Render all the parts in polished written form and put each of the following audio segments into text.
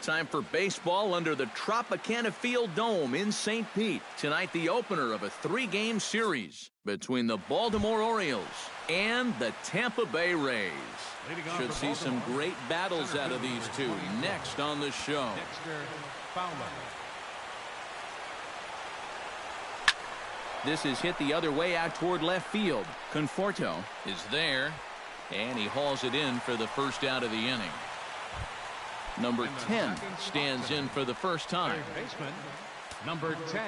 time for baseball under the Tropicana Field Dome in St. Pete. Tonight, the opener of a 3-game series between the Baltimore Orioles and the Tampa Bay Rays. Should see some great battles out of these two next on the show. This is hit the other way out toward left field. Conforto is there, and he hauls it in for the first out of the inning. Number 10 stands in for the first time. Number 10.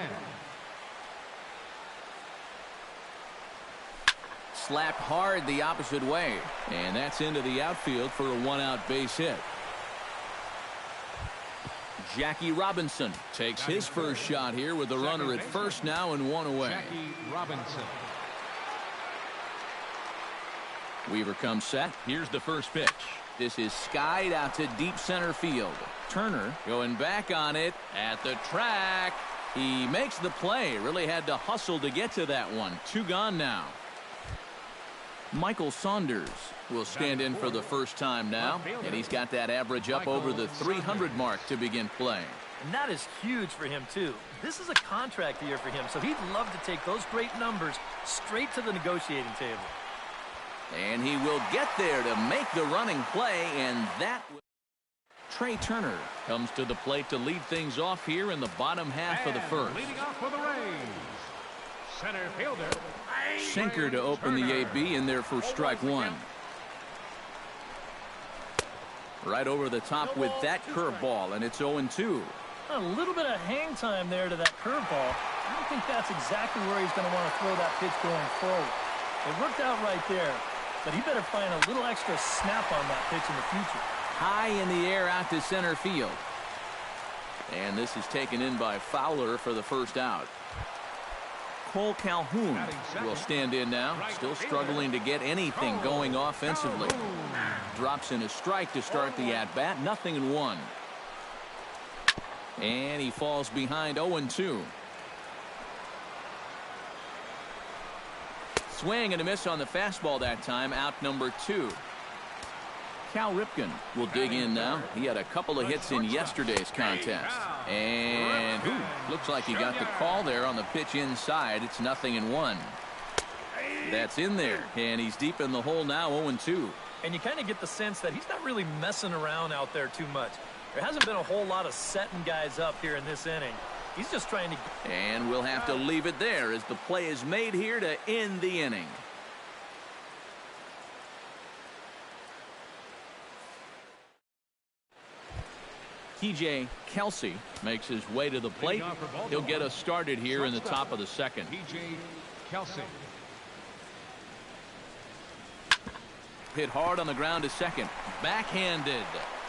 Slapped hard the opposite way, and that's into the outfield for a 1-out base hit. Jackie Robinson takes his first shot here with the runner at first now and 1 away. Jackie Robinson. Weaver comes set. Here's the first pitch. This is skied out to deep center field. Turner going back on it at the track. He makes the play. Really had to hustle to get to that one. 2 gone now. Michael Saunders will stand in for the first time now, and he's got that average up over the 300 mark to begin play. And that is huge for him, too. This is a contract year for him, so he'd love to take those great numbers straight to the negotiating table. And he will get there to make the running play, and that... Trey Turner comes to the plate to lead things off here in the bottom half of the first. Leading off for the Rays, center fielder. Sinker to open the AB in there for strike 1. Right over the top with that curveball, and it's 0-2. A little bit of hang time there to that curveball. I don't think that's exactly where he's going to want to throw that pitch going forward. It worked out right there, but he better find a little extra snap on that pitch in the future. High in the air out to center field. And this is taken in by Fowler for the first out. Cole Calhoun will stand in now, still struggling to get anything going offensively. Drops in a strike to start the at-bat, 0-1. And he falls behind 0-2. Swing and a miss on the fastball that time, out number 2. Cal Ripken will dig in now. He had a couple of hits in yesterday's contest. And looks like he got the call there on the pitch inside. It's 0-1. That's in there, and he's deep in the hole now, 0-2. And you kind of get the sense that he's not really messing around out there too much. There hasn't been a whole lot of setting guys up here in this inning. He's just trying to... And we'll have to leave it there as the play is made here to end the inning. TJ Kelsey makes his way to the plate. He'll get us started here in the top of the second. TJ Kelsey. Hit hard on the ground to second. Backhanded.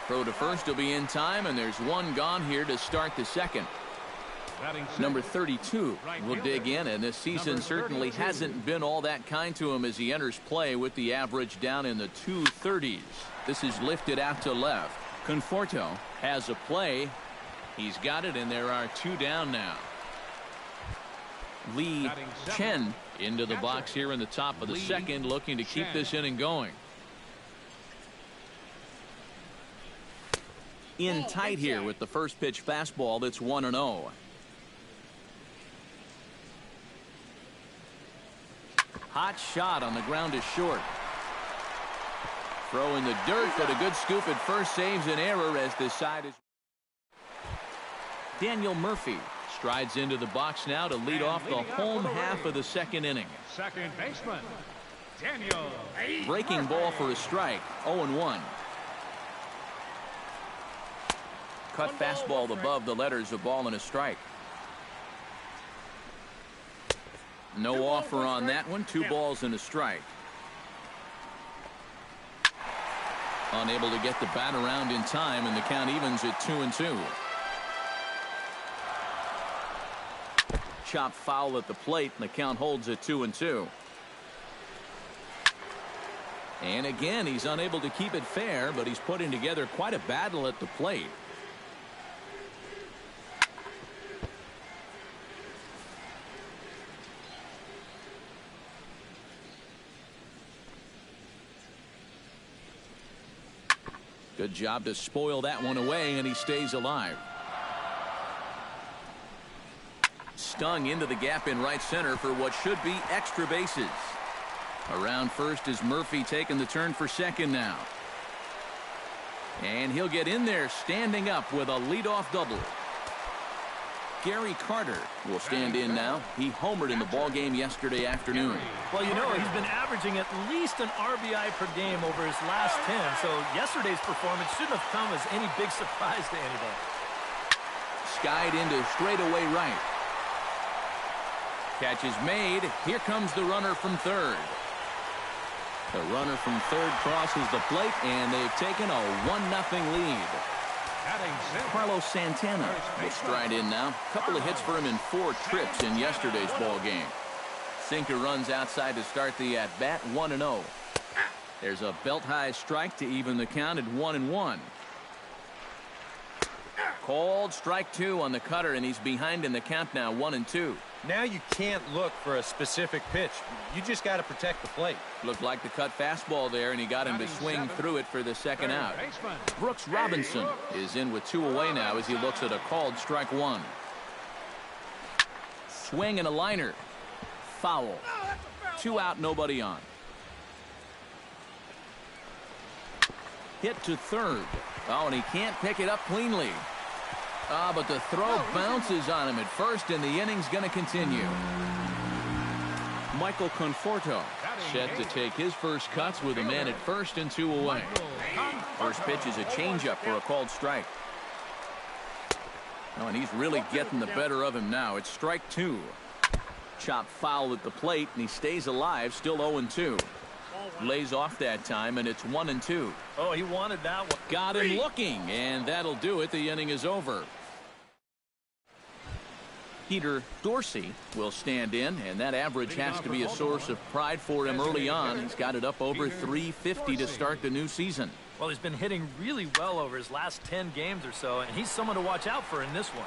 Throw to first will be in time, and there's 1 gone here to start the second. Number 32 will dig in, and this season certainly hasn't been all that kind to him as he enters play with the average down in the 230s. This is lifted out to left. Conforto has a play. He's got it, and there are 2 down now. Lee Chen into the box here in the top of the second, looking to keep this inning going. In tight here with the first pitch fastball that's 1-0. Hot shot on the ground is short. Throw in the dirt, but a good scoop at first saves an error as this side is. Daniel Murphy strides into the box now to lead off the home half of the second inning. Second baseman, Daniel. Breaking ball for a strike, 0-1. Cut fastball above the letters, a ball and a strike. No offer on that one, 2 balls and a strike. Unable to get the bat around in time, and the count evens at 2-2. Chop foul at the plate, and the count holds at 2-2. And again, he's unable to keep it fair, but he's putting together quite a battle at the plate. Good job to spoil that one away, and he stays alive. Stung into the gap in right center for what should be extra bases. Around first is Murphy taking the turn for second now. And he'll get in there standing up with a leadoff double. Gary Carter will stand in now. He homered in the ballgame yesterday afternoon. Well, you know, he's been averaging at least an RBI per game over his last 10, so yesterday's performance shouldn't have come as any big surprise to anybody. Skied into straightaway right. Catch is made. Here comes the runner from third. The runner from third crosses the plate, and they've taken a 1-0 lead. Carlos Santana will stride in now. A couple of hits for him in 4 trips in yesterday's ball game. Sinker runs outside to start the at-bat, 1-0. There's a belt-high strike to even the count at 1-1. Called strike 2 on the cutter, and he's behind in the count now, 1-2. Now you can't look for a specific pitch. You just got to protect the plate. Looked like the cut fastball there, and he got him to swing through it for the second out. Brooks Robinson is in with 2 away now as he looks at a called strike 1. Swing and a liner. Foul. 2 out, nobody on. Hit to third. Oh, and he can't pick it up cleanly. But the throw bounces on him at first, and the inning's going to continue. Michael Conforto set to take his first cuts with a man at first and 2 away. First pitch is a changeup for a called strike. Oh, and he's really getting the better of him now. It's strike 2. Chop foul at the plate, and he stays alive, still 0-2. Lays off that time, and it's 1-2. Oh, he wanted that one. Got him looking, and that'll do it. The inning is over. Peter Dorsey will stand in, and that average has to be a source of pride for him early on. He's got it up over 350 to start the new season. Well, he's been hitting really well over his last 10 games or so, and he's someone to watch out for in this one.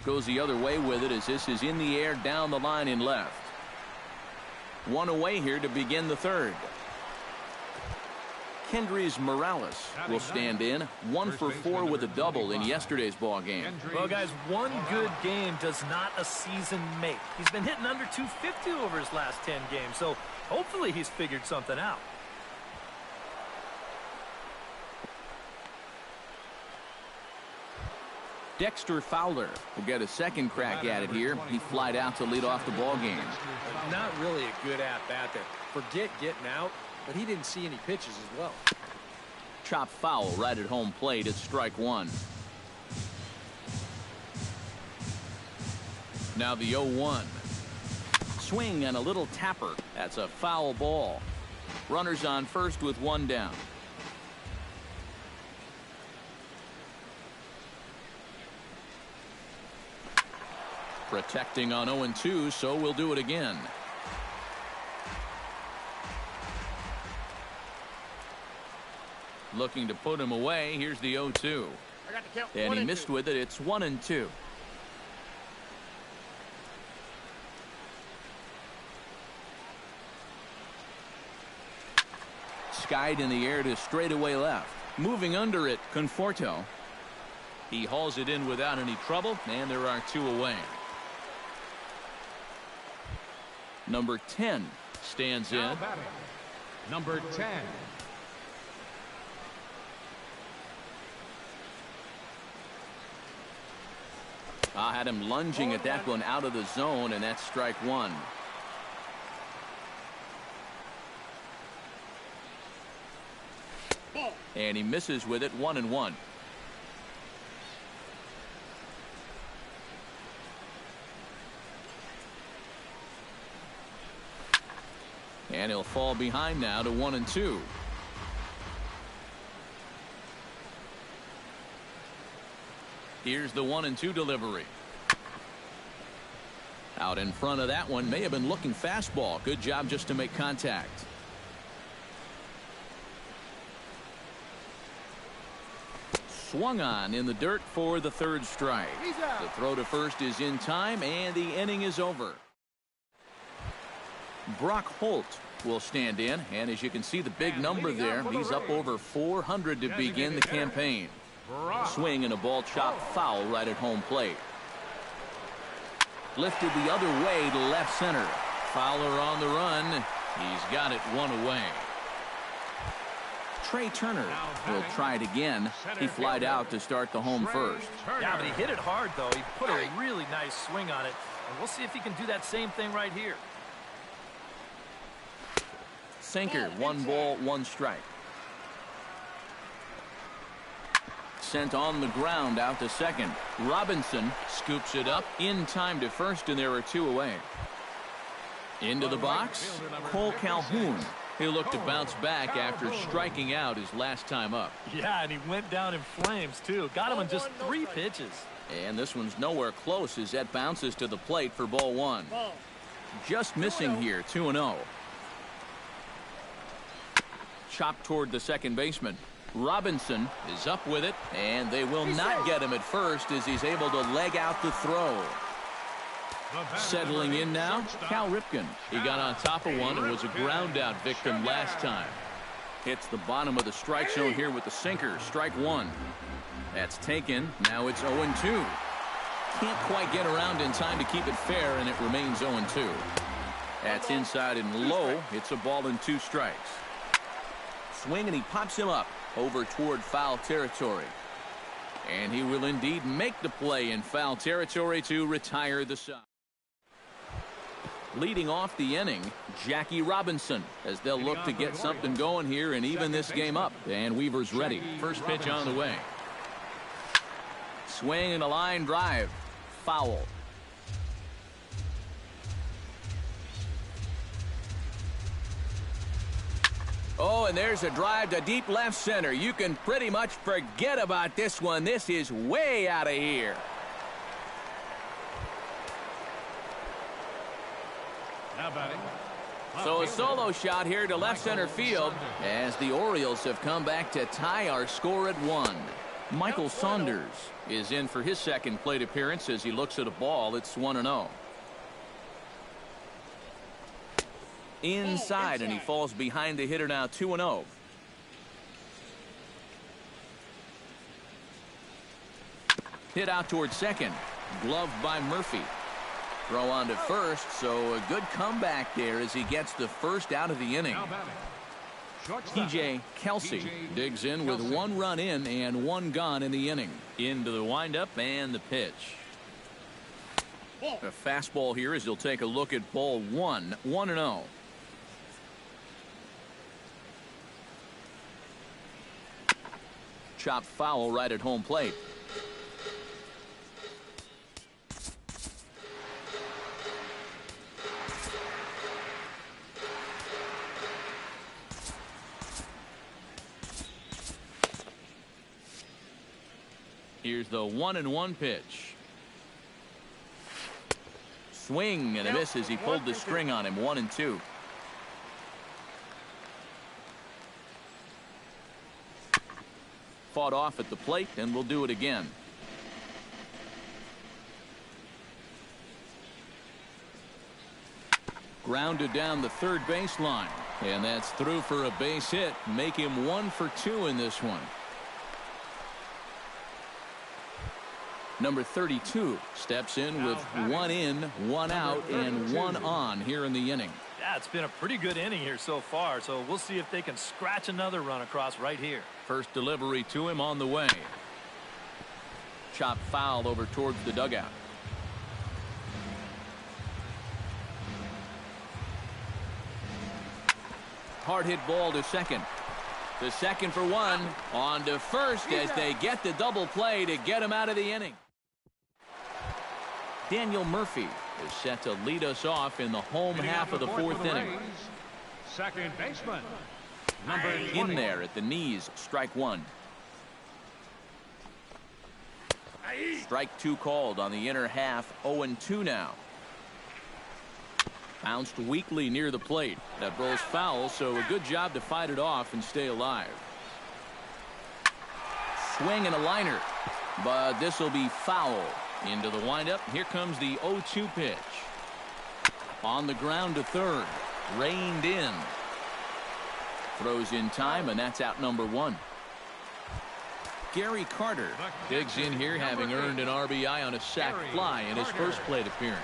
Goes the other way with it as this is in the air down the line in left. 1 away here to begin the third. Kendrys Morales will stand in. 1 for 4 with a double in yesterday's ball game. Well, guys, one good game does not a season make. He's been hitting under 250 over his last 10 games, so hopefully he's figured something out. Dexter Fowler will get a second crack at it here. He flied out to lead off the ball game. Not really a good at-bat there. Forget getting out, but he didn't see any pitches as well. Chop foul right at home plate. It's strike 1. Now the 0-1. Swing and a little tapper. That's a foul ball. Runners on first with 1 down. Protecting on 0-2, so we'll do it again. Looking to put him away. Here's the 0-2. And he missed with it. It's 1-2. Skied in the air to straightaway left. Moving under it, Conforto. He hauls it in without any trouble, and there are 2 away. Number 10 stands in. Number 10. I had him lunging at that one out of the zone, and that's strike 1. And he misses with it, 1-1. And he'll fall behind now to 1-2. Here's the 1-2 delivery. Out in front of that one, may have been looking fastball. Good job just to make contact. Swung on in the dirt for the third strike. The throw to first is in time, and the inning is over. Brock Holt will stand in, and as you can see the big number there, he's up over 400 to begin the campaign. Swing and a ball chopped foul right at home plate. Lifted the other way to left center. Fowler on the run. He's got it one away. Trey Turner will try it again. He flied out to start the home first. Yeah, but he hit it hard, though. He put a really nice swing on it, and we'll see if he can do that same thing right here. Sinker, 1 ball, 1 strike. Sent on the ground out to second. Robinson scoops it up in time to first, and there are 2 away. Into the box, Cole Calhoun. He'll look to bounce back after striking out his last time up. Yeah, and he went down in flames, too. Got him in just 3 pitches. And this one's nowhere close as that bounces to the plate for ball 1. Just missing here, 2-0. Chopped toward the second baseman. Robinson is up with it, and they will not get him at first as he's able to leg out the throw. Settling in now, Cal Ripken. He got on top of one and was a ground out victim last time. Hits the bottom of the strike zone here with the sinker. Strike 1. That's taken. Now it's 0-2. Can't quite get around in time to keep it fair, and it remains 0-2. That's inside and low. It's a ball and 2 strikes. Swing, and he pops him up over toward foul territory. And he will indeed make the play in foul territory to retire the side. Leading off the inning, Jackie Robinson, as they'll look to get something going here and even this game up. And Weaver's ready. First pitch on the way. Swing and a line drive. Foul. Oh, and there's a drive to deep left center. You can pretty much forget about this one. This is way out of here. Now batting. So a solo shot here to left center field as the Orioles have come back to tie our score at 1. Michael Saunders is in for his second plate appearance as he looks at a ball. It's 1-0. Inside, and he falls behind the hitter now, 2-0. Hit out towards second. Gloved by Murphy. Throw on to first, so a good comeback there as he gets the first out of the inning. TJ Kelsey digs in with 1 run in and 1 gone in the inning. Into the windup and the pitch. A fastball here as he'll take a look at ball 1, 1-0. Chopped foul right at home plate. Here's the 1-1 pitch. Swing and a miss as he pulled the string on him. 1-2. Fought off at the plate, and we'll do it again. Grounded down the third baseline, and that's through for a base hit. Make him 1 for 2 in this one. Number 32 steps in with 1 in, 1 out, and 1 on here in the inning. Yeah, it's been a pretty good inning here so far, so we'll see if they can scratch another run across right here. First delivery to him on the way. Chopped foul over towards the dugout. Hard hit ball to second. To second for 1. On to first as they get the double play to get him out of the inning. Daniel Murphy is set to lead us off in the home half of the 4th inning. Second baseman. In there at the knees, strike 1. Strike 2 called on the inner half. 0-2 now. Bounced weakly near the plate. That rolls foul, so a good job to fight it off and stay alive. Swing and a liner, but this will be foul. Into the windup. Here comes the 0-2 pitch. On the ground to third. Reined in. Throws in time, and that's out number 1. Gary Carter digs in here, having earned an RBI on a sac fly in his first plate appearance.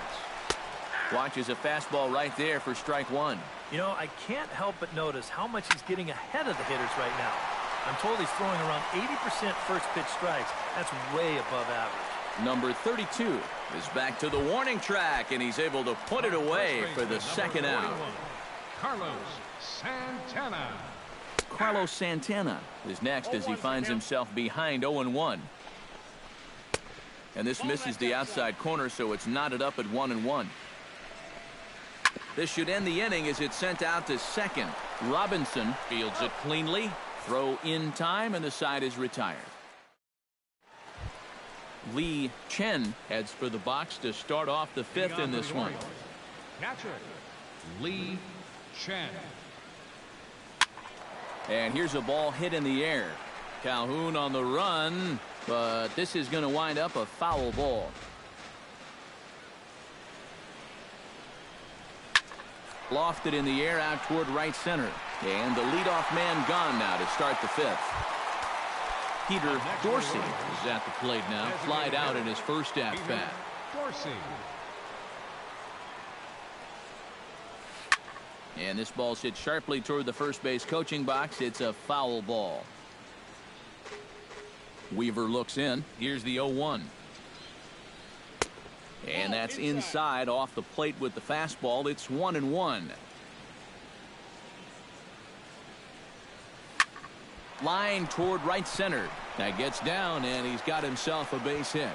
Watches a fastball right there for strike 1. You know, I can't help but notice how much he's getting ahead of the hitters right now. I'm told he's throwing around 80% first pitch strikes. That's way above average. Number 32 is back to the warning track, and he's able to put it away for the second out. Carlos Santana. Carlos Santana is next as he finds himself behind 0-1. And this misses the outside corner, so it's knotted up at 1-1. This should end the inning as it's sent out to second. Robinson fields it cleanly. Throw in time, and the side is retired. Lee Chen heads for the box to start off the 5th in this one. Catcher Lee Chen. And here's a ball hit in the air. Calhoun on the run, but this is going to wind up a foul ball. Lofted in the air out toward right center. And the leadoff man gone now to start the 5th. Peter Dorsey is at the plate now. Flied out in his first at-bat. Dorsey. And this ball's hit sharply toward the first base coaching box. It's a foul ball. Weaver looks in. Here's the 0-1. And that's inside off the plate with the fastball. It's 1-1. Line toward right center. That gets down, and he's got himself a base hit.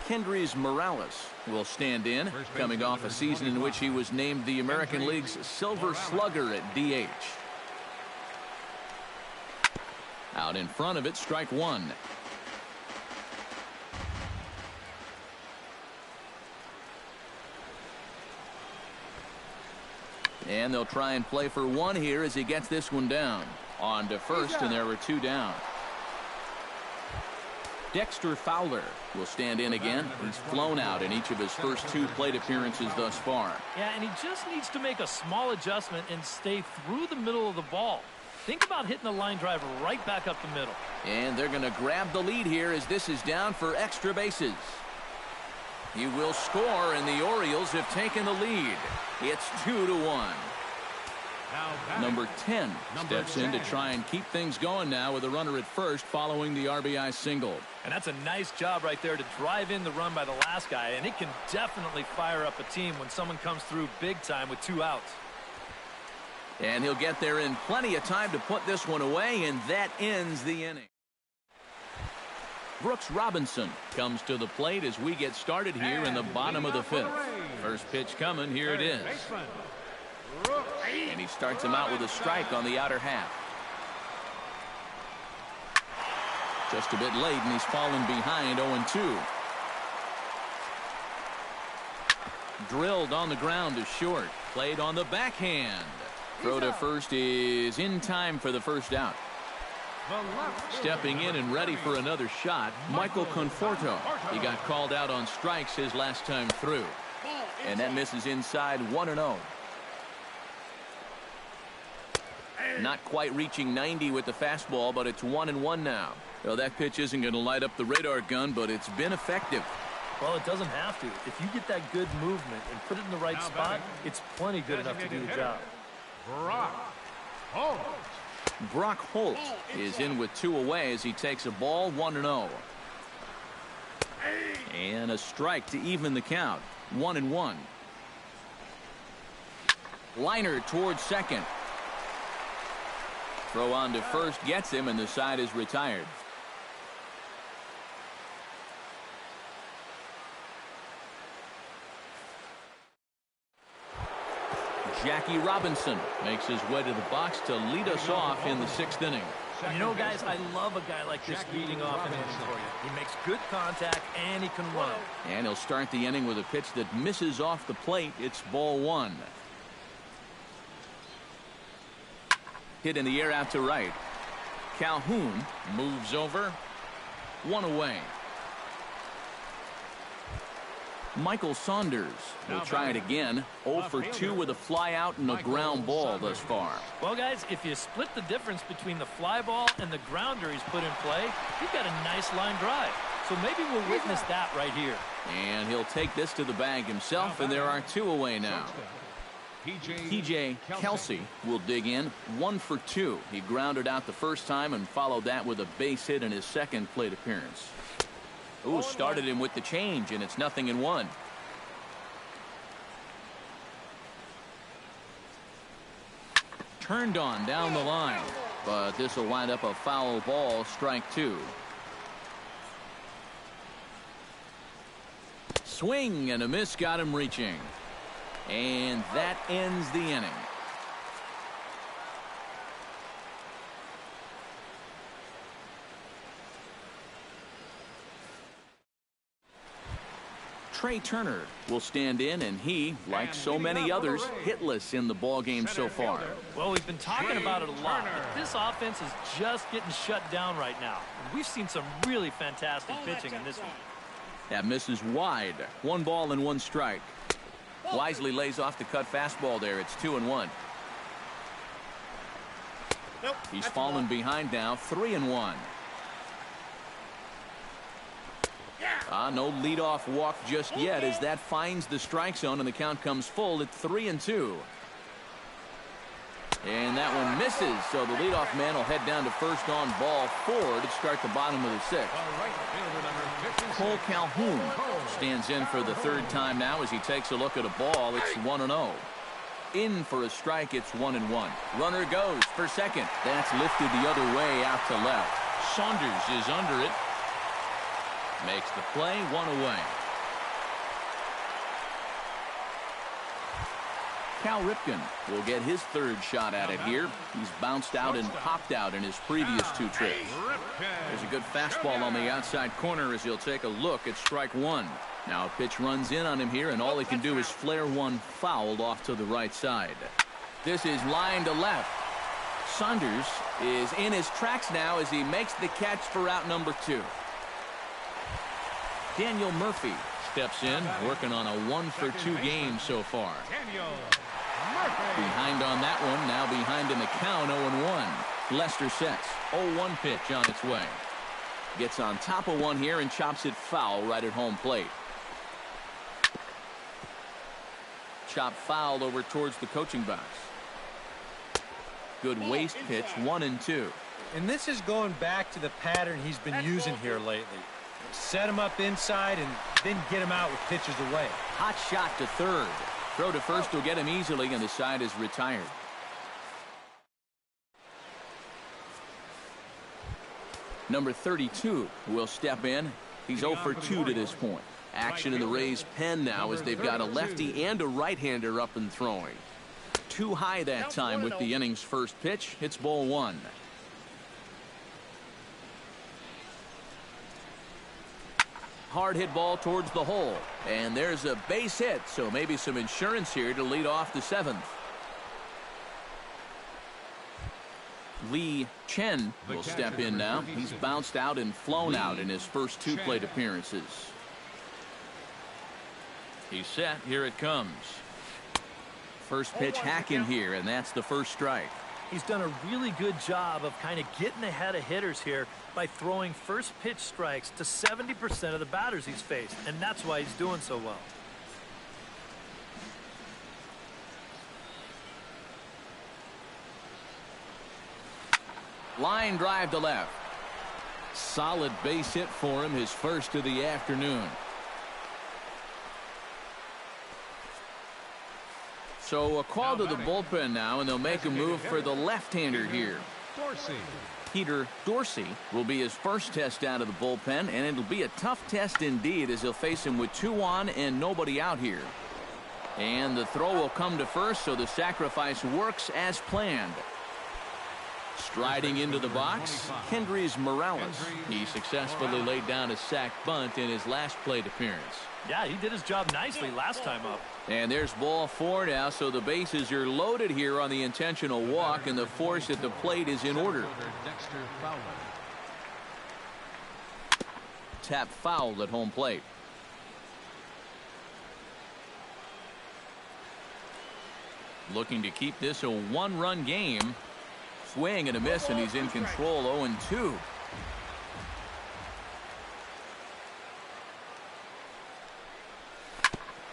Kendrys Morales will stand in, coming off a season in which he was named the American League's Silver Slugger at DH. Out in front of it, strike 1. And they'll try and play for 1 here as he gets this one down. On to first, and there were 2 down. Dexter Fowler will stand in again. He's flown out in each of his first 2 plate appearances thus far. Yeah, and he just needs to make a small adjustment and stay through the middle of the ball. Think about hitting the line drive right back up the middle. And they're going to grab the lead here as this is down for extra bases. He will score, and the Orioles have taken the lead. It's 2-1. Number 10 steps in to try and keep things going now with a runner at first following the RBI single. And that's a nice job right there to drive in the run by the last guy, and it can definitely fire up a team when someone comes through big time with 2 outs. And he'll get there in plenty of time to put this one away, and that ends the inning. Brooks Robinson comes to the plate as we get started here in the bottom of the 5th. First pitch coming, here it is. And he starts him out with a strike on the outer half. Just a bit late, and he's fallen behind 0-2. Drilled on the ground to short. Played on the backhand. Throw to first is in time for the first out. Stepping in and ready for another shot, Michael Conforto. He got called out on strikes his last time through. And that misses inside 1-0. Not quite reaching 90 with the fastball, but it's 1-1 now. Well, that pitch isn't going to light up the radar gun, but it's been effective. Well, it doesn't have to. If you get that good movement and put it in the right spot, it's plenty good enough to do the job. Brock Holt is in with 2 away as he takes a ball, 1-0. And a strike to even the count, 1-1. Liner towards second. Throw on to first gets him, and the side is retired. Jackie Robinson makes his way to the box to lead us off in the 6th inning. You know, guys, I love a guy like this leading off an inning for you. He makes good contact, and he can run. And he'll start the inning with a pitch that misses off the plate. It's ball 1. Hit in the air out to right. Calhoun moves over. 1 away. Michael Saunders will try it again. 0 for 2 with a fly out and a ground ball thus far. Well, guys, if you split the difference between the fly ball and the grounder he's put in play, you've got a nice line drive. So maybe we'll witness that right here. And he'll take this to the bag himself, and there are 2 away now. P.J. Kelsey will dig in. 1 for 2. He grounded out the first time and followed that with a base hit in his second plate appearance. Ooh, started him with the change, and it's 0-1. Turned on down the line, but this will wind up a foul ball, strike 2. Swing and a miss got him reaching. And that ends the inning. Trey Turner will stand in, and he, like so many others, hitless in the ballgame so far. Well, we've been talking about it a lot, but this offense is just getting shut down right now. And we've seen some really fantastic pitching in this one. That misses wide. 1 ball and 1 strike. Wisely lays off the cut fastball there. It's 2-1. He's fallen behind now. 3-1. No leadoff walk just yet as that finds the strike zone and the count comes full at 3-2. And that one misses, so the leadoff man will head down to first on ball 4 to start the bottom of the 6th. Cole Calhoun stands in for the 3rd time now as he takes a look at a ball. It's 1-0. In for a strike, it's 1-1. Runner goes for second. That's lifted the other way out to left. Saunders is under it. Makes the play, 1 away. Cal Ripken will get his 3rd shot at it here. He's bounced out and popped out in his previous 2 trips. There's a good fastball on the outside corner as he'll take a look at strike 1. Now a pitch runs in on him here, and all he can do is flare one fouled off to the right side. This is line to left. Saunders is in his tracks now as he makes the catch for out number 2. Daniel Murphy steps in, working on a 1 for 2 game so far. Behind on that one, now behind in the count, 0-1. Lester sets. 0-1 pitch on its way. Gets on top of one here and chops it foul right at home plate. Chop foul over towards the coaching box. Good waist pitch, 1-2. And this is going back to the pattern he's been using here lately. Set him up inside and then get him out with pitches away. Hot shot to third. Throw to first will get him easily, and the side is retired. Number 32 will step in. He's 0 for 2 to this point. Action in the Rays' pen now as they've got a lefty and a right-hander up and throwing. Too high that time with the inning's first pitch. It's ball 1. Hard hit ball towards the hole, and there's a base hit, so maybe some insurance here to lead off the 7th. Lee Chen will step in now. He's bounced out and flown out in his first 2 plate appearances. He's set. Here it comes. First pitch hack in here, and that's the first strike. He's done a really good job of kind of getting ahead of hitters here by throwing first pitch strikes to 70% of the batters he's faced, and that's why he's doing so well. Line drive to left. Solid base hit for him, his first of the afternoon. So a call to the bullpen now, and they'll make a move for the left-hander here. Peter Dorsey will be his first test out of the bullpen, and it'll be a tough test indeed as he'll face him with 2 on and nobody out here. And the throw will come to first, so the sacrifice works as planned. Striding into the box, Kendrys Morales. He successfully laid down a sac bunt in his last plate appearance. Yeah, he did his job nicely last time up. And there's ball 4 now, so the bases are loaded here on the intentional walk, and the force at the plate is in order. Tap fouled at home plate. Looking to keep this a one-run game. Swing and a miss, and he's in control. 0-2.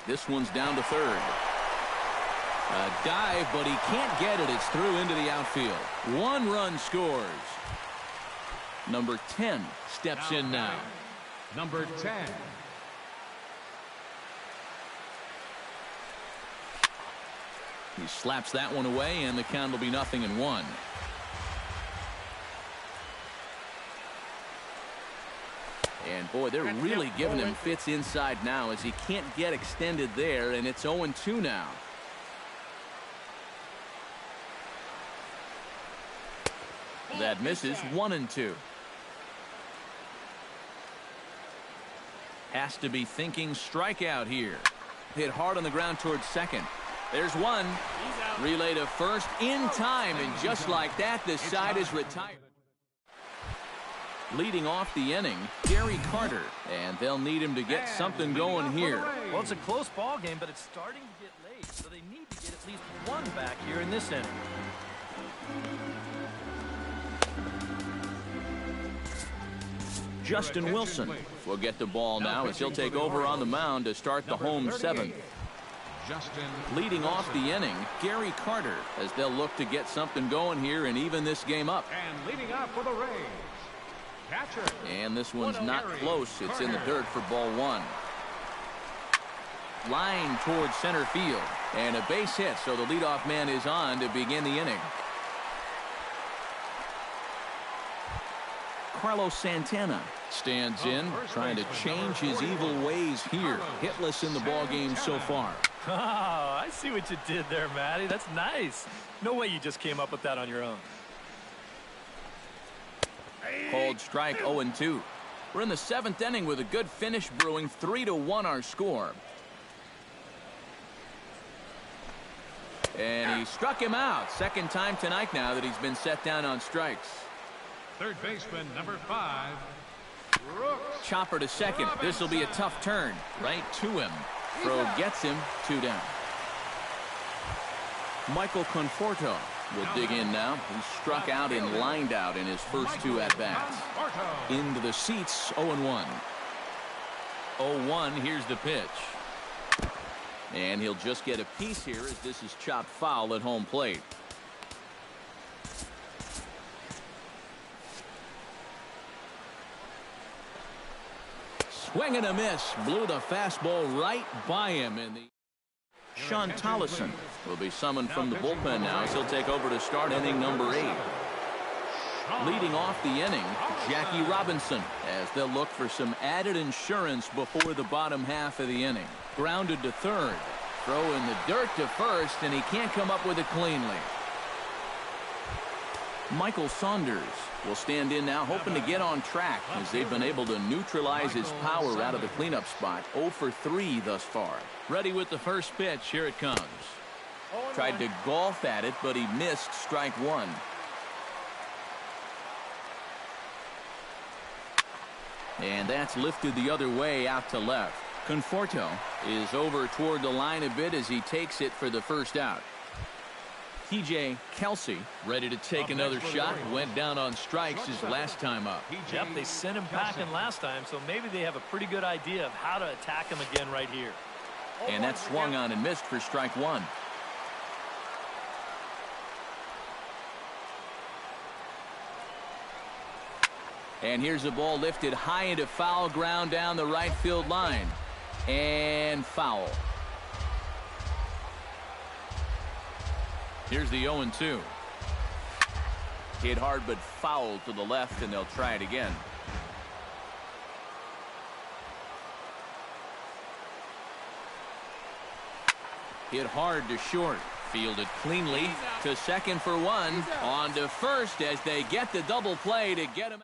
This one's down to third. A dive, but he can't get it. It's through into the outfield. One run scores. Number 10 steps in now. Number 10. He slaps that one away, and the count will be 0-1. And boy, they're really giving him fits inside now as he can't get extended there, and it's 0-2 now. That misses. 1-2. Has to be thinking strikeout here. Hit hard on the ground towards second. There's one. Relay to first in time, and just like that, the side is retired. Leading off the inning, Gary Carter, and they'll need him to get something going here. Well, it's a close ball game, but it's starting to get late, so they need to get at least one back here in this inning. Justin Wilson will get the ball now as he'll take over on the mound to start the home seventh. Leading off the inning, Gary Carter, as they'll look to get something going here and even this game up. And leading up for the Rays, catcher. And this one's not close. It's in the dirt for ball one. Line towards center field. And a base hit, so the leadoff man is on to begin the inning. Carlos Santana stands in, trying to change his evil ways here. Hitless in the ball game so far. Oh, I see what you did there, Matty. That's nice. No way you just came up with that on your own. Called strike. 0-2. We're in the seventh inning with a good finish brewing. 3-1 our score. And he struck him out. Second time tonight now that he's been set down on strikes. Third baseman, number 5. Chopper to second. This will be a tough turn. Right to him. Throw gets him. 2 down. Michael Conforto will dig in now. He struck out and lined out in his first 2 at-bats. Into the seats. 0-1. 0-1. Here's the pitch. And he'll just get a piece here as this is chopped foul at home plate. Swing and a miss. Blew the fastball right by him. And Sean Tollison will be summoned from the bullpen now as he'll take over to start inning number 8. Leading off the inning, Jackie Robinson, as they'll look for some added insurance before the bottom half of the inning. Grounded to third. Throw in the dirt to first, and he can't come up with it cleanly. Michael Saunders will stand in now, hoping to get on track as they've been able to neutralize his power out of the cleanup spot. 0 for 3 thus far. Ready with the first pitch. Here it comes. Tried to golf at it, but he missed strike 1. And that's lifted the other way out to left. Conforto is over toward the line a bit as he takes it for the first out. TJ Kelsey ready to take another shot. Went down on strikes his last time up. Yep, they sent him packing last time, so maybe they have a pretty good idea of how to attack him again right here. And that swung on and missed for strike 1. And here's a ball lifted high into foul ground down the right field line. And foul. Here's the 0-2. Hit hard but foul to the left, and they'll try it again. Hit hard to short. Fielded cleanly to second for 1. On to first as they get the double play to get him.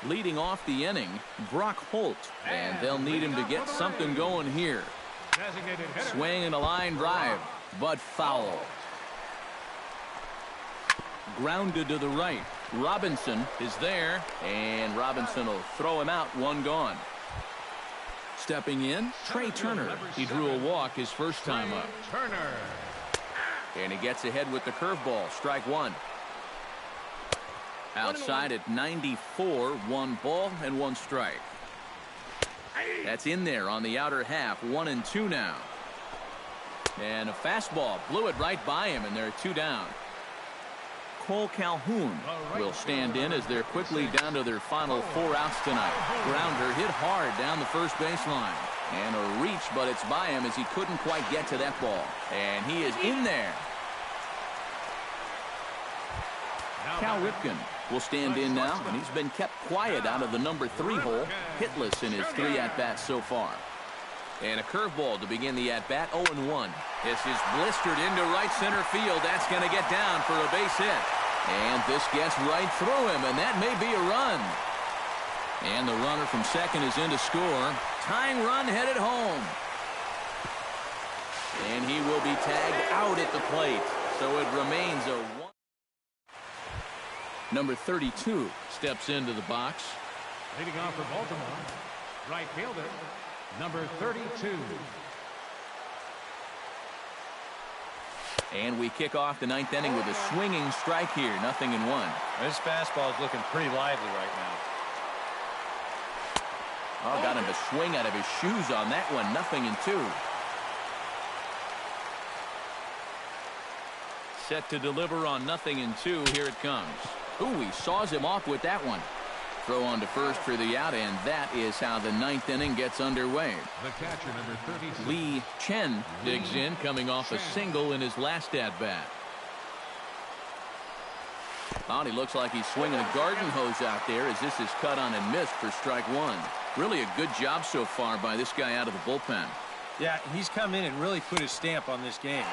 Leading off the inning, Brock Holt, and they'll need him to get something going here. Swing and a line drive, but foul. Grounded to the right. Robinson is there, and Robinson will throw him out. 1 gone. Stepping in, Trey Turner. He drew a walk his first time up. Turner. And he gets ahead with the curveball. Strike one. Outside at 94, 1 ball and 1 strike. That's in there on the outer half. 1-2 now. And a fastball blew it right by him, and they're 2 down. Cole Calhoun will stand in as they're quickly down to their final 4 outs tonight. Grounder hit hard down the first baseline. And a reach, but it's by him as he couldn't quite get to that ball. And he is in there. Cal Ripken will stand in now, and he's been kept quiet out of the number 3 hole, hitless in his 3 at-bats so far. And a curveball to begin the at-bat, 0-1. This is blistered into right center field. That's going to get down for a base hit. And this gets right through him, and that may be a run. And the runner from second is in to score. Tying run headed home. And he will be tagged out at the plate. So it remains a 1. Number 32 steps into the box. Leading off for Baltimore, right fielder, number 32. And we kick off the 9th inning with a swinging strike here. 0-1. This fastball is looking pretty lively right now. Oh, got him to swing out of his shoes on that one. 0-2. Set to deliver on 0-2. Here it comes. Ooh, he saws him off with that one. Throw on to first for the out, and that is how the 9th inning gets underway. The catcher, number 36. Lee Chen digs in, coming off a single in his last at-bat. Oh, he looks like he's swinging a garden hose out there as this is cut on and missed for strike one. Really a good job so far by this guy out of the bullpen. Yeah, he's come in and really put his stamp on this game.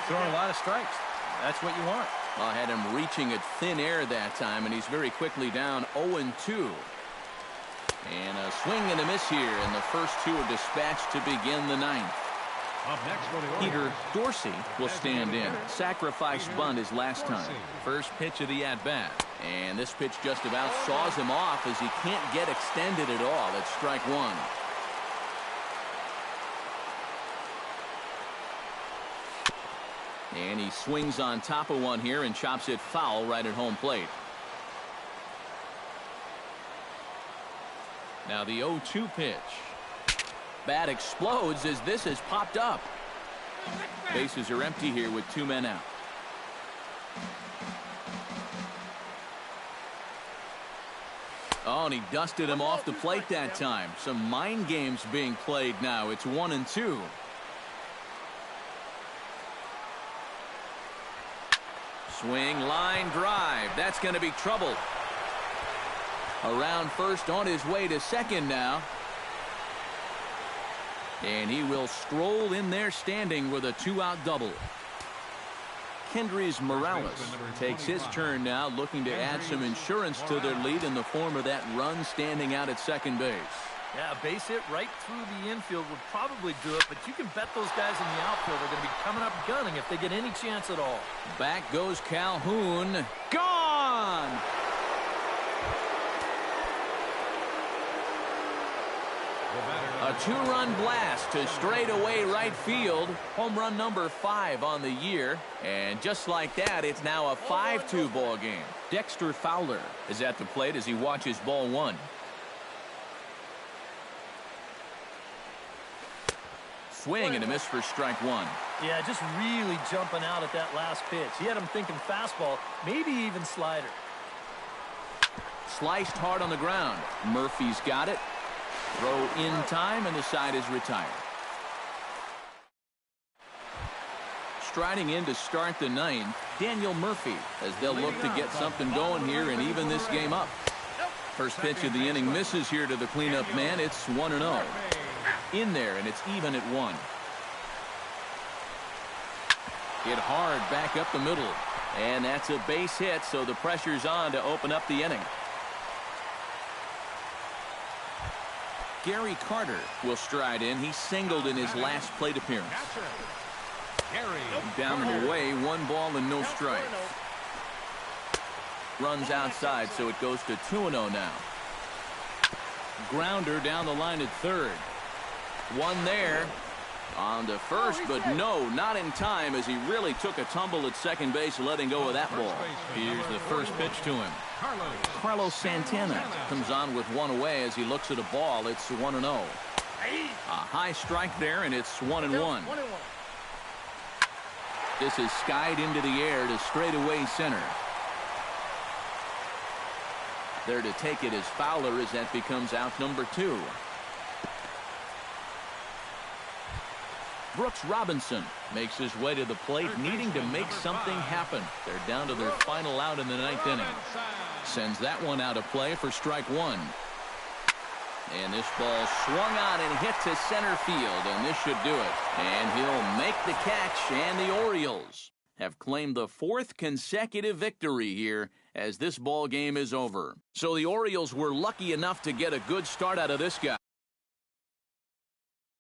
Throwing a lot of strikes. That's what you want. I had him reaching at thin air that time, and he's very quickly down 0-2. And a swing and a miss here, and the first 2 are dispatched to begin the 9th. Up next for the Orioles, Peter Dorsey will stand in. Sacrifice bunt his last time. First pitch of the at-bat. And this pitch just about saws him off as he can't get extended at all. That's strike one. And he swings on top of one here and chops it foul right at home plate. Now the 0-2 pitch. Bat explodes as this has popped up. Bases are empty here with 2 men out. Oh, and he dusted him off the plate that time. Some mind games being played now. It's 1-2. Swing, line drive. That's going to be trouble. Around first, on his way to second now. And he will stroll in there standing with a 2-out double. Kendrys Morales takes his turn now, looking to add some insurance to their lead in the form of that run standing out at second base. Yeah, a base hit right through the infield would probably do it, but you can bet those guys in the outfield are going to be coming up gunning if they get any chance at all. Back goes Calhoun. Gone! A 2-run blast to straightaway right field. Home run number 5 on the year. And just like that, it's now a 5-2 ball game. Dexter Fowler is at the plate as he watches ball 1. Swing and a miss for strike 1. Yeah, just really jumping out at that last pitch. He had him thinking fastball, maybe even slider. Sliced hard on the ground. Murphy's got it. Throw in time, and the side is retired. Striding in to start the 9th, Daniel Murphy, as they'll look to get something going here and even this game up. First pitch of the inning misses here to the cleanup man. It's 1-0. In there, and it's even at 1. Hit hard back up the middle. And that's a base hit, so the pressure's on to open up the inning. Gary Carter will stride in. He singled in his last plate appearance. Down and away, 1 ball and no strikes. Runs outside, so it goes to 2-0 now. Grounder down the line at third. One there. On to first, but no, not in time, as he really took a tumble at second base, letting go of that ball. Here's the first pitch to him. Carlos Santana comes on with one away as he looks at a ball. It's 1-0. A high strike there, and it's 1-1. This is skied into the air to straightaway center. There to take it is Fowler as that becomes out number 2. Brooks Robinson makes his way to the plate, needing to make something happen. They're down to their final out in the 9th inning. Sends that one out of play for strike 1. And this ball swung on and hit to center field, and this should do it. And he'll make the catch, and the Orioles have claimed the 4th consecutive victory here as this ball game is over. So the Orioles were lucky enough to get a good start out of this guy.